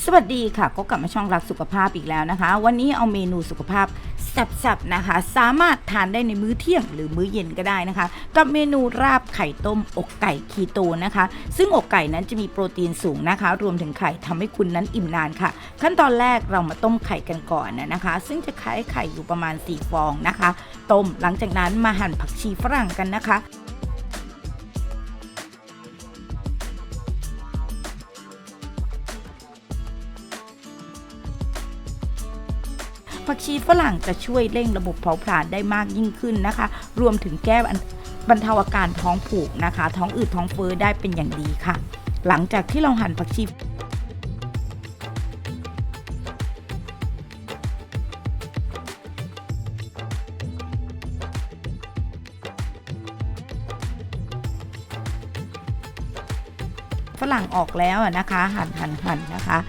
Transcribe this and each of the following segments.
สวัสดีค่ะก็กลับมาช่องรักสุขภาพอีกแล้วนะคะวันนี้เอาเมนูสุขภาพแซ่บๆนะคะสามารถทานได้ในมื้อเที่ยงหรือมื้อเย็นก็ได้นะคะกับเมนูราบไข่ต้มอกไก่คีโตนะคะซึ่งอกไก่นั้นจะมีโปรตีนสูงนะคะรวมถึงไข่ทำให้คุณนั้นอิ่มนานค่ะขั้นตอนแรกเรามาต้มไข่กันก่อนนะคะซึ่งจะใช้ไข่อยู่ประมาณ4ฟองนะคะต้มหลังจากนั้นมาหั่นผักชีฝรั่งกันนะคะผักชีฝรั่งจะช่วยเร่งระบบเผาผลาญได้มากยิ่งขึ้นนะคะรวมถึงแก้บรรเทาอาการท้องผูกนะคะท้องอืดท้องเฟ้อได้เป็นอย่างดีค่ะหลังจากที่เราหั่นผักชีฝรั่งออกแล้วนะคะหั่นนะคะ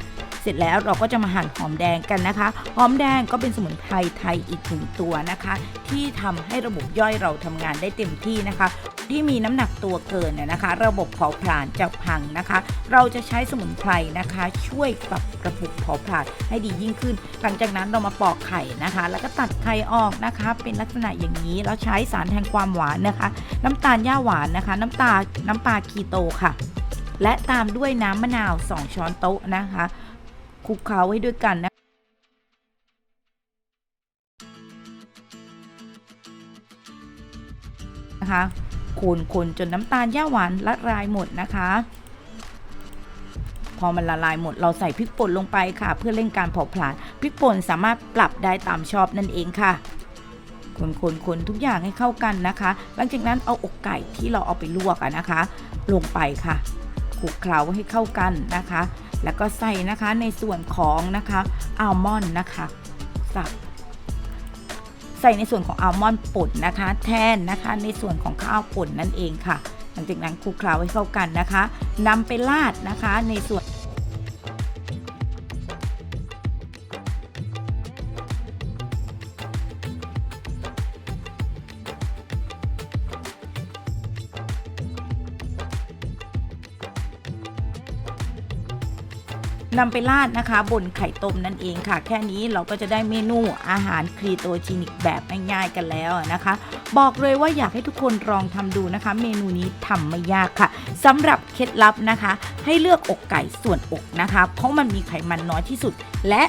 เสร็จแล้วเราก็จะมาหั่นหอมแดงกันนะคะหอมแดงก็เป็นสมุนไพรไทยอีกหนึ่งตัวนะคะที่ทำให้ระบบย่อยเราทำงานได้เต็มที่นะคะที่มีน้ำหนักตัวเกินนะคะระบบเผาผลาญจะพังนะคะเราจะใช้สมุนไพรนะคะช่วยปรับระบบเผาผลาญให้ดียิ่งขึ้นหลังจากนั้นเรามาปอกไข่นะคะแล้วก็ตัดไข่ออกนะคะเป็นลักษณะอย่างนี้แล้วใช้สารแห่งความหวานนะคะน้ำตาลหญ้าหวานนะคะน้ำปลาคีโตค่ะและตามด้วยน้ำมะนาว2ช้อนโต๊ะนะคะคลุกเคล้าให้ด้วยกันนะคะคนจนน้ำตาลหญ้าหวานละลายหมดนะคะพอมันละลายหมดเราใส่พริกป่นลงไปค่ะเพื่อเร่งการเผาผลาญพริกป่นสามารถปรับได้ตามชอบนั่นเองค่ะคนทุกอย่างให้เข้ากันนะคะหลังจากนั้นเอาอกไก่ที่เราเอาไปลวกนะคะลงไปค่ะคลุกเคล้าให้เข้ากันนะคะแล้วก็ใส่นะคะในส่วนของนะคะอัลมอนด์นะคะใส่ในส่วนของอัลมอนด์ป่นนะคะแทนนะคะในส่วนของข้าวป่นนั่นเองค่ะหลังจากนั้นคลุกเคล้าให้เข้ากันนะคะนำไปราดนะคะในส่วนนำไปราดนะคะบนไข่ต้มนั่นเองค่ะแค่นี้เราก็จะได้เมนูอาหารครีโตจินิกแบบง่ายๆกันแล้วนะคะบอกเลยว่าอยากให้ทุกคนลองทำดูนะคะเมนูนี้ทำไม่ยากค่ะสำหรับเคล็ดลับนะคะให้เลือกอกไก่ส่วนอกนะคะเพราะมันมีไขมันน้อยที่สุดและ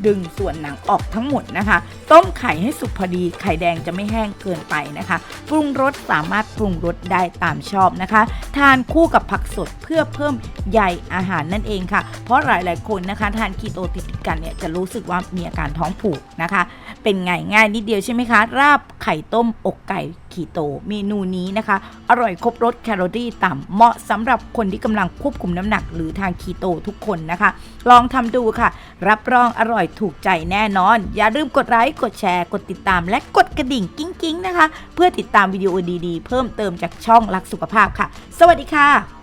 ดึงส่วนหนังออกทั้งหมดนะคะต้มไข่ให้สุกพอดีไข่แดงจะไม่แห้งเกินไปนะคะปรุงรสสามารถปรุงรสได้ตามชอบนะคะทานคู่กับผักสดเพื่อเพิ่มใยอาหารนั่นเองค่ะเพราะหลายๆคนนะคะทานคีโตติดกันเนี่ยจะรู้สึกว่ามีอาการท้องผูกนะคะเป็นง่ายนิดเดียวใช่ไหมคะราบไข่ต้มอกไก่คีโตเมนูนี้นะคะอร่อยครบรสแคลอรี่ต่ำเหมาะสำหรับคนที่กำลังควบคุมน้ำหนักหรือทานคีโตทุกคนนะคะลองทำดูค่ะรับรองอร่อยถูกใจแน่นอนอย่าลืมกดไลค์กดแชร์กดติดตามและกดกระดิ่งกิ๊งๆนะคะเพื่อติดตามวิดีโอดีๆเพิ่มเติมจากช่องรักสุขภาพค่ะสวัสดีค่ะ